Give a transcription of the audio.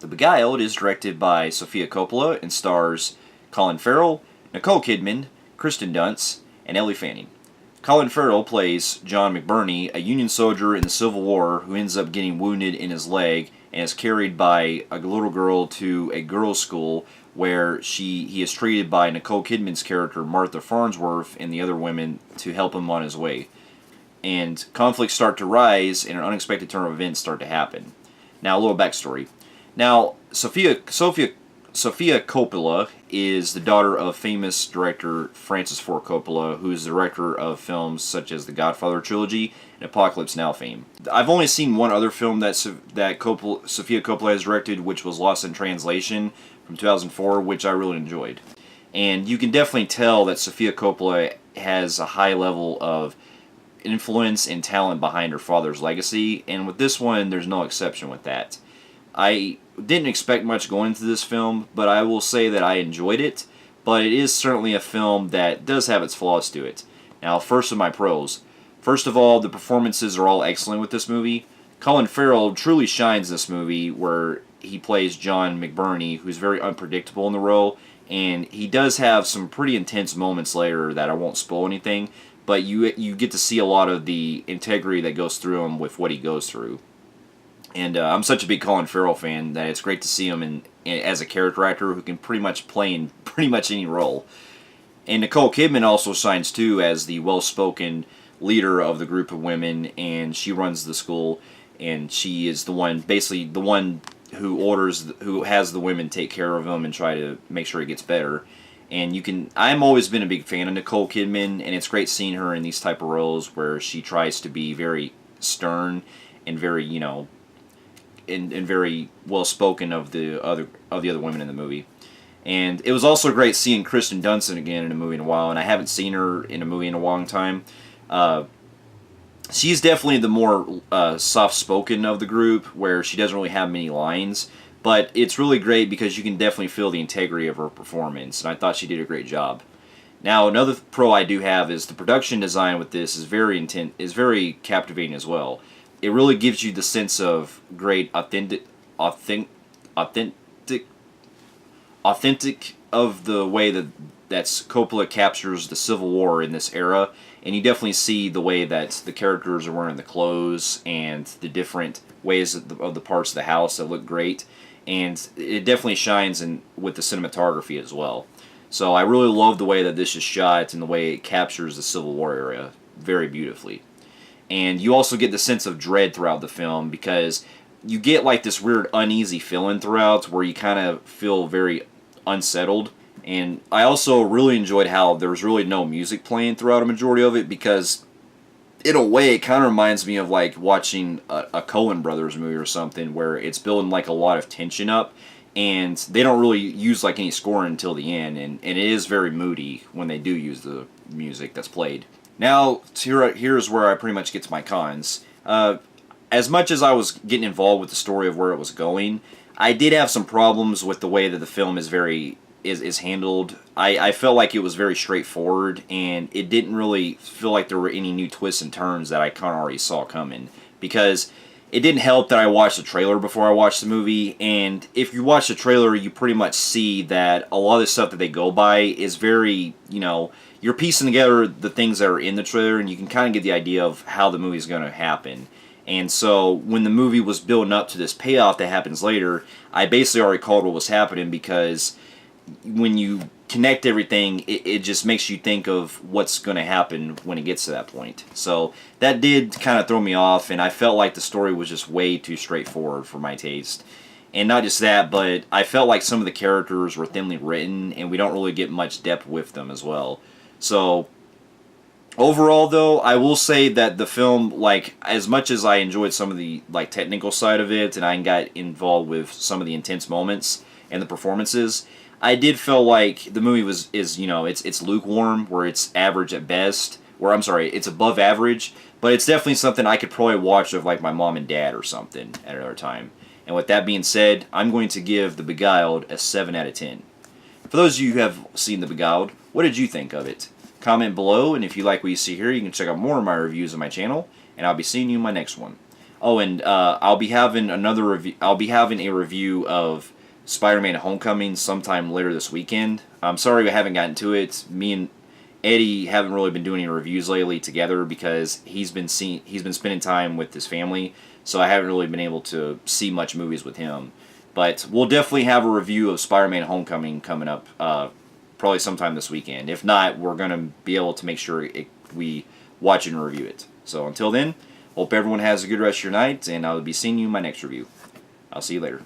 The Beguiled is directed by Sofia Coppola and stars Colin Farrell, Nicole Kidman, Kristen Dunst, and Ellie Fanning. Colin Farrell plays John McBurney, a Union soldier in the Civil War who ends up getting wounded in his leg and is carried by a little girl to a girls' school where he is treated by Nicole Kidman's character Martha Farnsworth and the other women to help him on his way. And conflicts start to rise and an unexpected turn of events start to happen. Now, a little backstory. Now, Sofia Coppola is the daughter of famous director Francis Ford Coppola, who is the director of films such as the Godfather trilogy and Apocalypse Now fame. I've only seen one other film that Sofia Coppola has directed, which was Lost in Translation from 2004, which I really enjoyed. And you can definitely tell that Sofia Coppola has a high level of influence and talent behind her father's legacy, and with this one, there's no exception with that. I didn't expect much going into this film, but I will say that I enjoyed it, but it is certainly a film that does have its flaws to it. Now, first of my pros. First of all, the performances are all excellent with this movie. Colin Farrell truly shines this movie, where he plays John McBurney, who's very unpredictable in the role, and he does have some pretty intense moments later that I won't spoil anything, but you get to see a lot of the integrity that goes through him with what he goes through. And I'm such a big Colin Farrell fan that it's great to see him as a character actor who can pretty much play in pretty much any role. And Nicole Kidman also shines too as the well-spoken leader of the group of women, and she runs the school, and she is the one, basically the one who has the women take care of him and try to make sure it gets better. And I've always been a big fan of Nicole Kidman, and it's great seeing her in these type of roles where she tries to be very stern and very, and very well spoken of the other women in the movie. And it was also great seeing Kristen Dunst again in a movie in a while, and I haven't seen her in a movie in a long time. She's definitely the more soft spoken of the group, where she doesn't really have many lines, but it's really great because you can definitely feel the integrity of her performance, and I thought she did a great job. Now, another pro I do have is the production design with this is very captivating as well. It really gives you the sense of great authentic of the way that Coppola captures the Civil War in this era, and you definitely see the way that the characters are wearing the clothes and the different ways of the parts of the house that look great, and it definitely shines with the cinematography as well. So I really love the way that this is shot and the way it captures the Civil War era very beautifully. And you also get the sense of dread throughout the film because you get like this weird uneasy feeling throughout where you kind of feel very unsettled. And I also really enjoyed how there was really no music playing throughout a majority of it because in a way it kind of reminds me of like watching a Coen Brothers movie or something where it's building like a lot of tension up and they don't really use like any score until the end, and it is very moody when they do use the music that's played. Now, here's where I pretty much get to my cons. As much as I was getting involved with the story of where it was going, I did have some problems with the way that the film is handled. I felt like it was very straightforward, and it didn't really feel like there were any new twists and turns that I kind of already saw coming. Because it didn't help that I watched the trailer before I watched the movie, and if you watch the trailer, you pretty much see that a lot of the stuff that they go by is very, you're piecing together the things that are in the trailer, and you can kind of get the idea of how the movie's going to happen. And so when the movie was building up to this payoff that happens later, I basically already called what was happening because when you connect everything, it just makes you think of what's going to happen when it gets to that point. So that did kind of throw me off, and I felt like the story was just way too straightforward for my taste. And not just that, but I felt like some of the characters were thinly written, and we don't really get much depth with them as well. So overall, though, I will say that the film, like, as much as I enjoyed some of the technical side of it, and I got involved with some of the intense moments and the performances, I did feel like the movie it's lukewarm, where it's average at best, it's above average, but it's definitely something I could probably watch with like my mom and dad or something at another time. And with that being said, I'm going to give The Beguiled a 7 out of 10. For those of you who have seen The Beguiled, what did you think of it? Comment below, and if you like what you see here, you can check out more of my reviews on my channel, and I'll be seeing you in my next one. Oh, and I'll be having another review. I'll be having a review of Spider-Man: Homecoming sometime later this weekend. I'm sorry we haven't gotten to it. Me and Eddie haven't really been doing any reviews lately together because he's been spending time with his family, so I haven't really been able to see much movies with him. But we'll definitely have a review of Spider-Man: Homecoming coming up, probably sometime this weekend. If not, we're gonna be able to make sure we watch and review it. So until then, hope everyone has a good rest of your night, and I'll be seeing you in my next review. I'll see you later.